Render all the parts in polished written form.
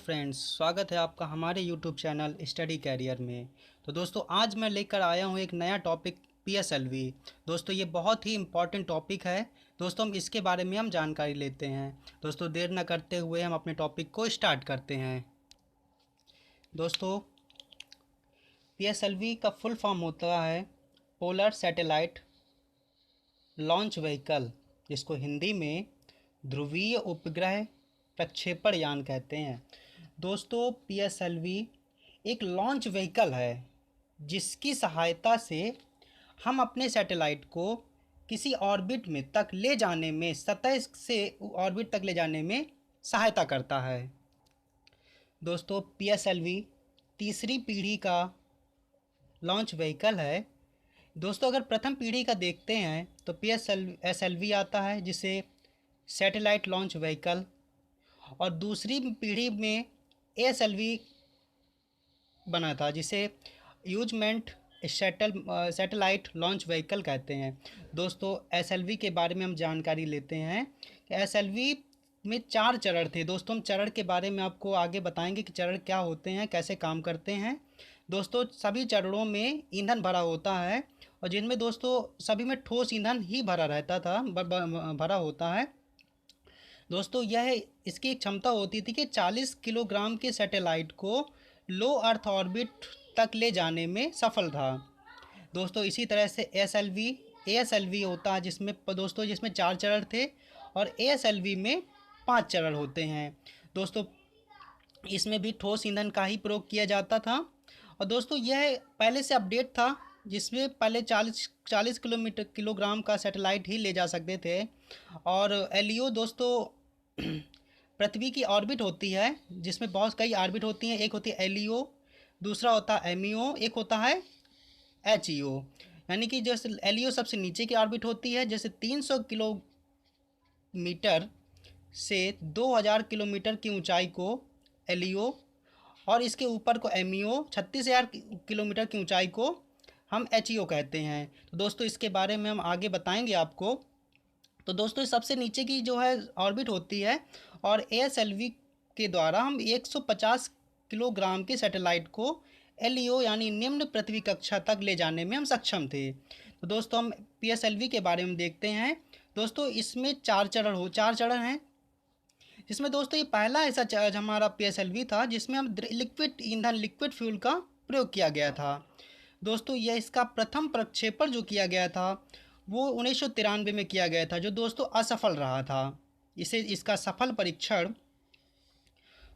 Friends, स्वागत है आपका हमारे यूट्यूब चैनल स्टडी कैरियर में। तो दोस्तों, आज मैं लेकर आया हूँ एक नया टॉपिक पीएसएलवी। दोस्तों, ये बहुत ही इम्पॉर्टेंट टॉपिक है। दोस्तों, हम इसके बारे में हम जानकारी लेते हैं। दोस्तों, देर न करते हुए हम अपने टॉपिक को स्टार्ट करते हैं। दोस्तों, पीएसएलवी का फुल फॉर्म होता है पोलर सैटेलाइट लॉन्च व्हीकल, जिसको हिंदी में ध्रुवीय उपग्रह प्रक्षेपण यान कहते हैं। दोस्तों, पीएसएलवी एक लॉन्च व्हीकल है जिसकी सहायता से हम अपने सैटेलाइट को किसी ऑर्बिट में तक ले जाने में, सतह से ऑर्बिट तक ले जाने में सहायता करता है। दोस्तों, पीएसएलवी तीसरी पीढ़ी का लॉन्च व्हीकल है। दोस्तों, अगर प्रथम पीढ़ी का देखते हैं तो पीएसएलवी आता है, जिसे सैटेलाइट लॉन्च व्हीकल, और दूसरी पीढ़ी में एएसएलवी बना था, जिसे यूजमेंट सैटेलाइट लॉन्च व्हीकल कहते हैं। दोस्तों, एसएलवी के बारे में हम जानकारी लेते हैं कि एसएलवी में 4 चरण थे। दोस्तों, हम चरण के बारे में आपको आगे बताएंगे कि चरण क्या होते हैं, कैसे काम करते हैं। दोस्तों, सभी चरणों में ईंधन भरा होता है, और जिनमें दोस्तों सभी में ठोस ईंधन ही भरा रहता था, भरा होता है। दोस्तों, यह इसकी एक क्षमता होती थी कि 40 किलोग्राम के सैटेलाइट को लो अर्थ ऑर्बिट तक ले जाने में सफल था। दोस्तों, इसी तरह से एएसएलवी होता है, जिसमें 4 चरण थे, और एएसएलवी में 5 चरण होते हैं। दोस्तों, इसमें भी ठोस ईंधन का ही प्रयोग किया जाता था। और दोस्तों, यह पहले से अपडेट था, जिसमें पहले 40 किलोग्राम का सैटेलाइट ही ले जा सकते थे। और एलईओ दोस्तों पृथ्वी की ऑर्बिट होती है, जिसमें बहुत कई ऑर्बिट होती हैं। एक होती है एलईओ, दूसरा होता है एमईओ, एक होता है एचईओ। यानी कि जैसे एलईओ सबसे नीचे की ऑर्बिट होती है, जैसे 300 किलोमीटर से 2000 किलोमीटर की ऊंचाई को एलईओ, और इसके ऊपर को एमईओ, 36,000 किलोमीटर की ऊंचाई को हम एचईओ कहते हैं। तो दोस्तों, इसके बारे में हम आगे बताएंगे आपको। तो दोस्तों, सबसे नीचे की जो है ऑर्बिट होती है, और एएसएलवी के द्वारा हम 150 किलोग्राम के सैटेलाइट को एलईओ यानी निम्न पृथ्वी कक्षा तक ले जाने में हम सक्षम थे। तो दोस्तों, हम पीएसएलवी के बारे में देखते हैं। दोस्तों, इसमें 4 चरण हैं, जिसमें दोस्तों ये पहला ऐसा हमारा पीएसएलवी था जिसमें हम लिक्विड फ्यूल का प्रयोग किया गया था। दोस्तों, यह इसका प्रथम प्रक्षेपण जो किया गया था वो 1993 में किया गया था, जो दोस्तों असफल रहा था। इसका सफल परीक्षण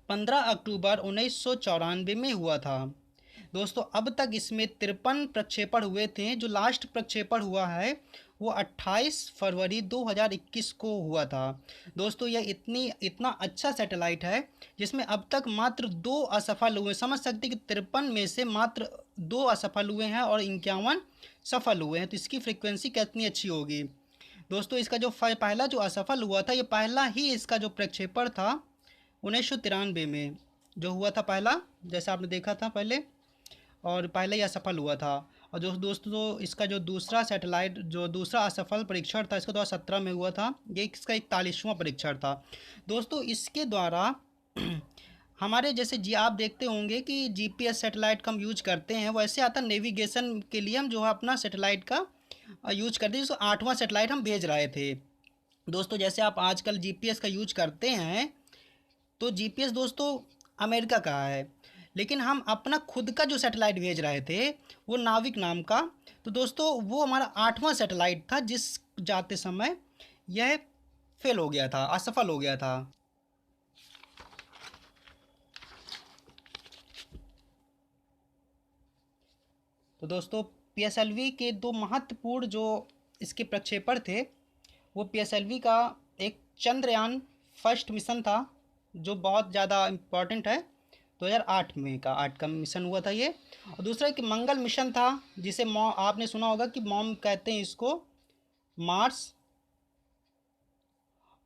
15 अक्टूबर 1994 में हुआ था। दोस्तों, अब तक इसमें 53 प्रक्षेपण हुए थे। जो लास्ट प्रक्षेपण हुआ है वो 28 फरवरी 2021 को हुआ था। दोस्तों, यह इतना अच्छा सैटेलाइट है जिसमें अब तक मात्र 2 असफल हुए। समझ सकते कि 53 में से मात्र 2 असफल हुए हैं और 51 सफल हुए हैं। तो इसकी फ्रीक्वेंसी कितनी अच्छी होगी। दोस्तों, इसका जो पहला जो असफल हुआ था, ये पहला ही इसका जो प्रक्षेपण था 1993 में जो हुआ था पहला, जैसा आपने देखा था पहले, और पहले ही असफल हुआ था। और जो दोस्तों इसका जो दूसरा सैटेलाइट, जो दूसरा असफल परीक्षण था, इसका 2017 में हुआ था। ये इसका 41वां परीक्षण था। दोस्तों, इसके द्वारा हमारे जैसे आप देखते होंगे कि जीपीएस सैटेलाइट का हम यूज करते हैं, वैसे आता नेविगेशन के लिए हम जो है अपना सैटेलाइट का यूज करते हैं। जिसको 8वां सैटेलाइट हम भेज रहे थे। दोस्तों, जैसे आप आजकल जीपीएस का यूज करते हैं, तो जीपीएस दोस्तों अमेरिका का है, लेकिन हम अपना खुद का जो सैटेलाइट भेज रहे थे वो नाविक नाम का। तो दोस्तों, वो हमारा 8वां सैटेलाइट था, जिस जाते समय यह फेल हो गया था, असफल हो गया था। तो दोस्तों, पीएसएलवी के 2 महत्वपूर्ण जो इसके प्रक्षेपण थे, वो पीएसएलवी का एक चंद्रयान फर्स्ट मिशन था, जो बहुत ज़्यादा इम्पोर्टेंट है। 2008 में का 8 का मिशन हुआ था ये। और दूसरा एक मंगल मिशन था, जिसे आपने सुना होगा कि मॉम कहते हैं इसको, मार्स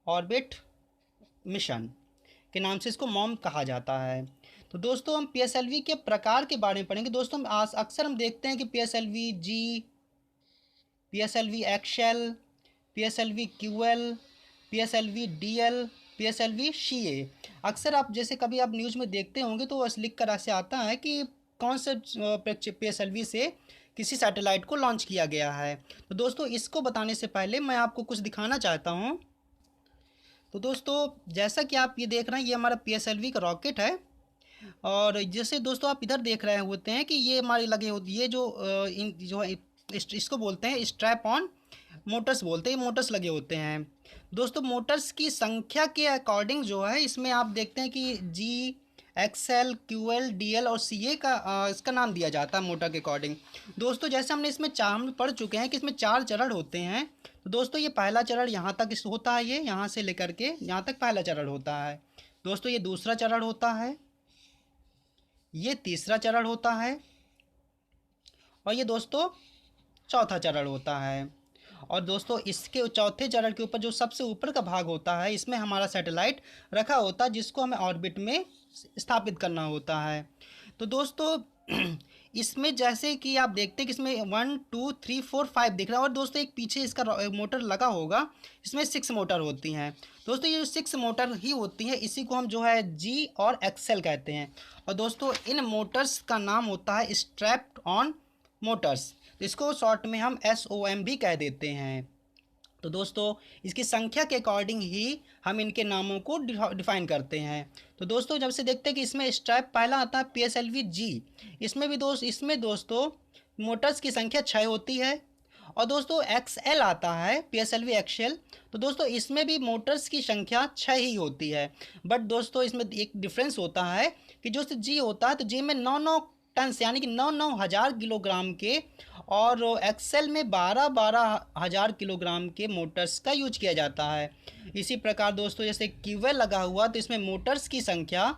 ऑर्बिट मिशन के नाम से इसको मॉम कहा जाता है। तो दोस्तों, हम पीएसएलवी के प्रकार के बारे में पढ़ेंगे। दोस्तों, अक्सर हम देखते हैं कि PSLV G, PSLV XL, PSLV QL, PSLV DL, PSLV CA। अक्सर आप जैसे कभी आप न्यूज़ में देखते होंगे तो लिख कर ऐसे आता है कि कौन से PSLV से किसी सैटेलाइट को लॉन्च किया गया है। तो दोस्तों इसको बताने से पहले मैं आपको कुछ दिखाना चाहता हूँ। तो दोस्तों जैसा कि आप ये देख रहे हैं, ये हमारा PSLV का रॉकेट है। और जैसे दोस्तों आप इधर देख रहे होते हैं कि ये हमारे लगे होते, ये जो इन जो है इसको बोलते हैं स्ट्रैप ऑन मोटर्स बोलते हैं, मोटर्स लगे होते हैं। दोस्तों मोटर्स की संख्या के अकॉर्डिंग जो है इसमें आप देखते हैं कि GXL QL DL और CA का इसका नाम दिया जाता है मोटर के अकॉर्डिंग। दोस्तों जैसे हमने इसमें हम पढ़ चुके हैं कि इसमें 4 चरण होते हैं। तो दोस्तों ये पहला चरण यहाँ तक होता है, ये यहाँ से लेकर के यहाँ तक पहला चरण होता है। दोस्तों ये दूसरा चरण होता है, ये तीसरा चरण होता है, और ये दोस्तों चौथा चरण होता है। और दोस्तों इसके चौथे चरण के ऊपर जो सबसे ऊपर का भाग होता है, इसमें हमारा सैटेलाइट रखा होता है जिसको हमें ऑर्बिट में स्थापित करना होता है। तो दोस्तों इसमें जैसे कि आप देखते हैं कि इसमें 1 2 3 4 5 दिख रहा है, और दोस्तों एक पीछे इसका मोटर लगा होगा, इसमें 6 मोटर होती हैं। दोस्तों ये जो 6 मोटर ही होती है इसी को हम जो है G और XL कहते हैं। और दोस्तों इन मोटर्स का नाम होता है स्ट्रैप्ड ऑन मोटर्स, इसको शॉर्ट में हम SOM भी कह देते हैं। तो दोस्तों इसकी संख्या के अकॉर्डिंग ही हम इनके नामों को डिफाइन करते हैं। तो दोस्तों जब से देखते हैं कि इसमें स्ट्रैप पहला आता है PSLV G, इसमें दोस्तों मोटर्स की संख्या 6 होती है। और दोस्तों XL आता है PSLV XL, तो दोस्तों इसमें भी मोटर्स की संख्या 6 ही होती है। बट दोस्तों इसमें एक डिफरेंस होता है कि जो G होता है तो G में 9 टन यानी कि 9,000 किलोग्राम के, और एक्सेल में 12,000 किलोग्राम के मोटर्स का यूज किया जाता है। इसी प्रकार दोस्तों जैसे क्यूएल लगा हुआ तो इसमें मोटर्स की संख्या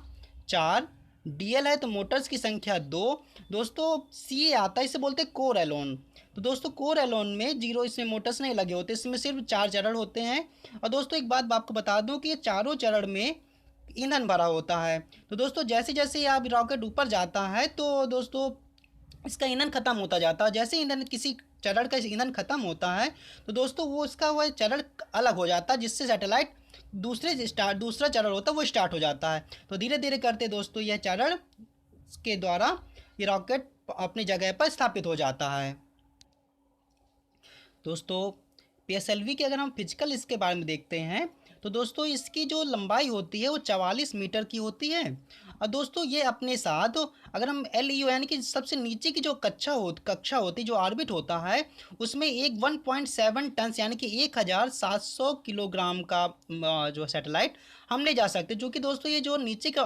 4, DL है तो मोटर्स की संख्या 2। दोस्तों CA आता है, इसे बोलते हैं कोर एलोन। तो दोस्तों कोर एलोन में 0 इसमें मोटर्स नहीं लगे होते, इसमें सिर्फ 4 चरण होते हैं। और दोस्तों एक बात आपको बता दूं कि ये चारों चरण में ईंधन भरा होता है। तो दोस्तों जैसे जैसे आप रॉकेट ऊपर जाता है तो दोस्तों इसका ईंधन खत्म होता जाता है। जैसे ईंधन किसी चरण का ईंधन खत्म होता है तो दोस्तों वो इसका वह चरण अलग हो जाता है, जिससे सैटेलाइट दूसरा चरण होता है वो स्टार्ट हो जाता है। तो धीरे धीरे करते दोस्तों यह चरण के द्वारा ये रॉकेट अपनी जगह पर स्थापित हो जाता है। दोस्तों PSLV के अगर हम फिजिकल इसके बारे में देखते हैं तो दोस्तों इसकी जो लंबाई होती है वो 44 मीटर की होती है। और दोस्तों ये अपने साथ अगर हम LEO यानी कि सबसे नीचे की जो कक्षा होती जो ऑर्बिट होता है उसमें एक 1.7 टन यानी कि 1700 किलोग्राम का जो सैटेलाइट हम ले जा सकते हैं, जो कि दोस्तों ये जो नीचे का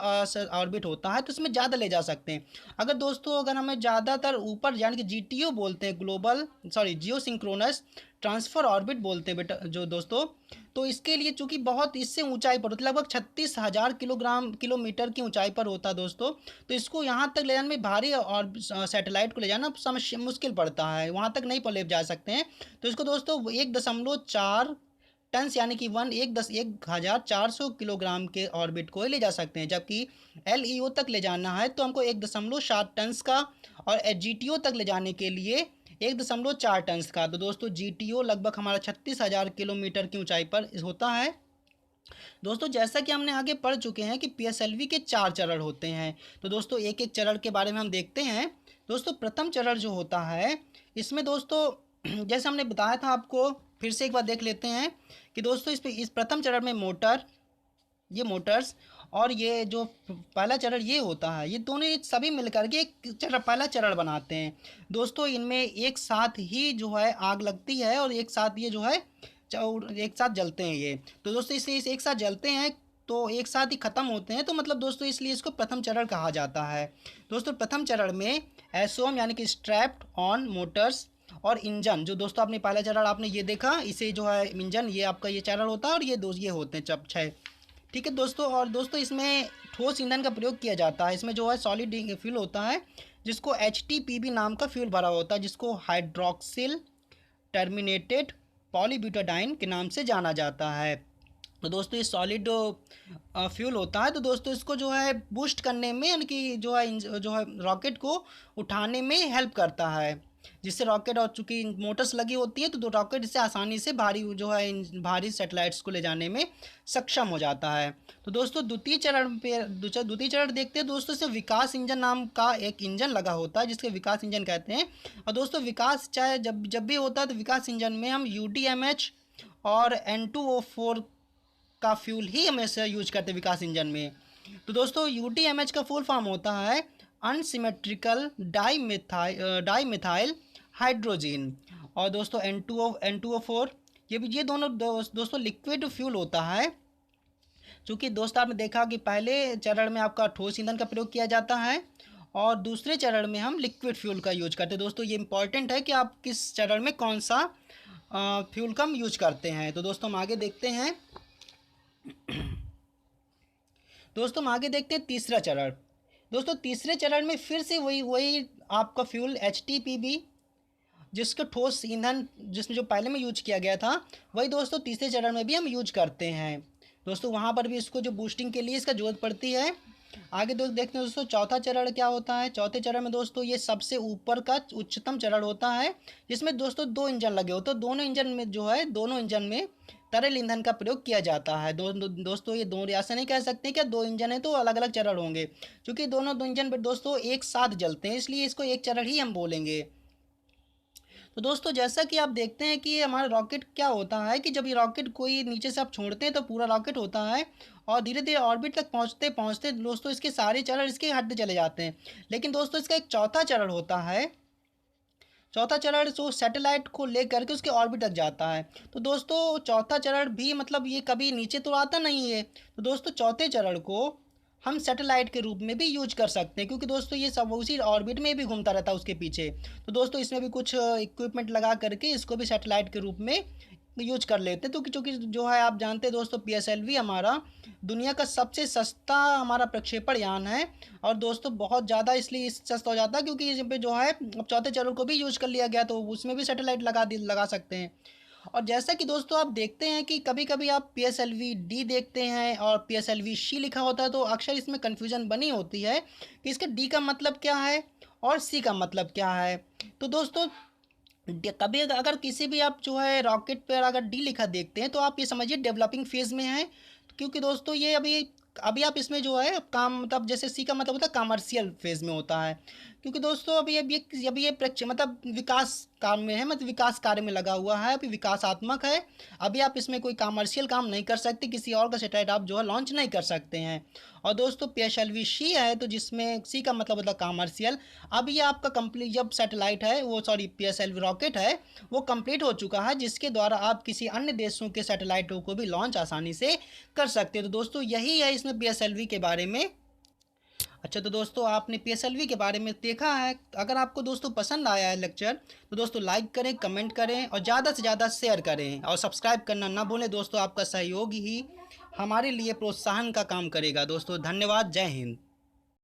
ऑर्बिट होता है तो इसमें ज़्यादा ले जा सकते हैं। अगर हमें ज़्यादातर ऊपर यानी कि GTO बोलते हैं, जियो सिंक्रोनस ट्रांसफ़र ऑर्बिट बोलते हैं बेटा जो दोस्तों, तो इसके लिए चूंकि बहुत इससे ऊंचाई पर होती है, लगभग 36,000 किलोमीटर की ऊंचाई पर होता है दोस्तों, तो इसको यहाँ तक ले जाने में भारी और सैटेलाइट को ले जाना समस्या मुश्किल पड़ता है, वहाँ तक नहीं ले जा सकते हैं। तो इसको दोस्तों 1.4 टन यानी कि 1,400 किलोग्राम के ऑर्बिट को ही ले जा सकते हैं, जबकि LEO तक ले जाना है तो हमको 1.7 टन का, और GTO तक ले जाने के लिए 1.4 टन का। तो दोस्तों GTO लगभग हमारा 36,000 किलोमीटर की ऊंचाई पर होता है। दोस्तों जैसा कि हमने आगे पढ़ चुके हैं कि PSLV के 4 चरण होते हैं, तो दोस्तों एक एक चरण के बारे में हम देखते हैं। दोस्तों प्रथम चरण जो होता है इसमें दोस्तों जैसे हमने बताया था आपको, फिर से एक बार देख लेते हैं कि दोस्तों इस प्रथम चरण में मोटर्स और ये जो पहला चरण ये होता है, ये दोनों सभी मिलकर के एक पहला चरण बनाते हैं। दोस्तों इनमें एक साथ ही जो है आग लगती है और एक साथ ये जो है एक साथ जलते हैं ये। तो दोस्तों इसे एक साथ जलते हैं तो एक साथ ही ख़त्म होते हैं, तो मतलब दोस्तों इसलिए इसको प्रथम चरण कहा जाता है। दोस्तों प्रथम चरण में SOM यानी कि स्ट्रैप्ड ऑन मोटर्स और इंजन, जो दोस्तों आपने पहला चरण आपने ये देखा, इसे जो है इंजन ये आपका ये चरण होता है, और ये होते हैं 6, ठीक है दोस्तों। और दोस्तों इसमें ठोस ईंधन का प्रयोग किया जाता है, इसमें जो है सॉलिड फ्यूल होता है जिसको HTPB नाम का फ्यूल भरा होता है, जिसको हाइड्रोक्सिल टर्मिनेटेड पॉलीब्यूटाडाइन के नाम से जाना जाता है। तो दोस्तों ये सॉलिड फ्यूल होता है, तो दोस्तों इसको जो है बूस्ट करने में यानी कि जो है रॉकेट को उठाने में हेल्प करता है। जिससे रॉकेट, और चूंकि मोटर्स लगी होती हैं तो रॉकेट इससे आसानी से भारी जो है भारी सैटेलाइट्स को ले जाने में सक्षम हो जाता है। तो दोस्तों द्वितीय चरण देखते हैं दोस्तों। इससे विकास इंजन नाम का एक इंजन लगा होता है जिसके विकास इंजन कहते हैं। और दोस्तों विकास चाहे जब जब भी होता है तो विकास इंजन में हम UDMH और N2O4 का फ्यूल ही हमेशा यूज करते हैं विकास इंजन में। तो दोस्तों UDMH का फुल फॉर्म होता है अनसिमेट्रिकल डाईमिथाइल हाइड्रोजन। और दोस्तों N2O4 ये दोनों दोस्तों लिक्विड फ्यूल होता है। चूँकि दोस्तों आपने देखा कि पहले चरण में आपका ठोस ईंधन का प्रयोग किया जाता है और दूसरे चरण में हम लिक्विड फ्यूल का यूज करते हैं। दोस्तों ये इंपॉर्टेंट है कि आप किस चरण में कौन सा फ्यूल का हम यूज करते हैं। तो दोस्तों हम आगे देखते हैं। दोस्तों हम आगे देखते हैं तीसरा चरण। दोस्तों तीसरे चरण में फिर से वही आपका फ्यूल HTPB, जिसका ठोस ईंधन जिसमें जो पहले में यूज किया गया था वही दोस्तों तीसरे चरण में भी हम यूज करते हैं। दोस्तों वहाँ पर भी इसको जो बूस्टिंग के लिए इसका जरूरत पड़ती है। आगे देखते हैं दोस्तों चौथा चरण क्या होता है। चौथे चरण में दोस्तों ये सबसे ऊपर का उच्चतम चरण होता है जिसमें दोस्तों 2 इंजन लगे होते हैं। दोनों इंजन में तरल ईंधन का प्रयोग किया जाता है। दोस्तों ये दो ऐसा नहीं कह सकते क्या 2 इंजन है तो अलग अलग चरण होंगे, क्योंकि दोनों 2 इंजन दोस्तों एक साथ जलते हैं, इसलिए इसको एक चरण ही हम बोलेंगे। तो दोस्तों जैसा कि आप देखते हैं कि हमारा रॉकेट क्या होता है कि जब ये रॉकेट कोई नीचे से आप छोड़ते हैं तो पूरा रॉकेट होता है और धीरे धीरे ऑर्बिट तक पहुंचते पहुंचते दोस्तों इसके सारे चरण इसके हटते चले जाते हैं। लेकिन दोस्तों इसका एक चौथा चरण होता है। चौथा चरण जो सैटेलाइट को ले करके उसके ऑर्बिट तक जाता है। तो दोस्तों चौथा चरण भी मतलब ये कभी नीचे तो आता नहीं है। तो दोस्तों चौथे चरण को हम सैटेलाइट के रूप में भी यूज कर सकते हैं, क्योंकि दोस्तों ये सब उसी ऑर्बिट में भी घूमता रहता है उसके पीछे। तो दोस्तों इसमें भी कुछ इक्विपमेंट लगा करके इसको भी सैटेलाइट के रूप में यूज कर लेते हैं। तो क्योंकि जो है आप जानते हैं दोस्तों PSLV हमारा दुनिया का सबसे सस्ता हमारा प्रक्षेपण यान है। और दोस्तों बहुत ज़्यादा इसलिए सस्ता हो जाता है क्योंकि इस पे जो है अब चौथे चरण को भी यूज कर लिया गया, तो उसमें भी सैटेलाइट लगा सकते हैं। और जैसा कि दोस्तों आप देखते हैं कि कभी कभी आप PSLV-D देखते हैं और PSLV-C लिखा होता है, तो अक्सर इसमें कन्फ्यूजन बनी होती है कि इसके D का मतलब क्या है और C का मतलब क्या है। तो दोस्तों कभी अगर किसी भी आप जो है रॉकेट पर अगर D लिखा देखते हैं तो आप ये समझिए डेवलपिंग फेज़ में है, क्योंकि दोस्तों ये अभी आप इसमें जो है काम मतलब जैसे C का मतलब होता है कमर्शियल फेज़ में होता है, क्योंकि दोस्तों अभी ये मतलब विकास काम में है, मतलब विकास कार्य में लगा हुआ है, अभी विकासात्मक है। अभी आप इसमें कोई कमर्शियल काम नहीं कर सकते, किसी और का सैटेलाइट आप जो है लॉन्च नहीं कर सकते हैं। और दोस्तों PSLV-C है तो जिसमें C का मतलब होता है कमर्शियल। अब ये आपका कंप्लीट जब सैटेलाइट है वो PSLV रॉकेट है वो कंप्लीट हो चुका है, जिसके द्वारा आप किसी अन्य देशों के सैटेलाइटों को भी लॉन्च आसानी से कर सकते हैं। तो दोस्तों यही है इसमें PSLV के बारे में। अच्छा तो दोस्तों आपने PSLV के बारे में देखा है। अगर आपको दोस्तों पसंद आया है लेक्चर तो दोस्तों लाइक करें, कमेंट करें और ज़्यादा से ज़्यादा शेयर करें और सब्सक्राइब करना ना भूलें। दोस्तों आपका सहयोग ही हमारे लिए प्रोत्साहन का काम करेगा। दोस्तों धन्यवाद। जय हिंद।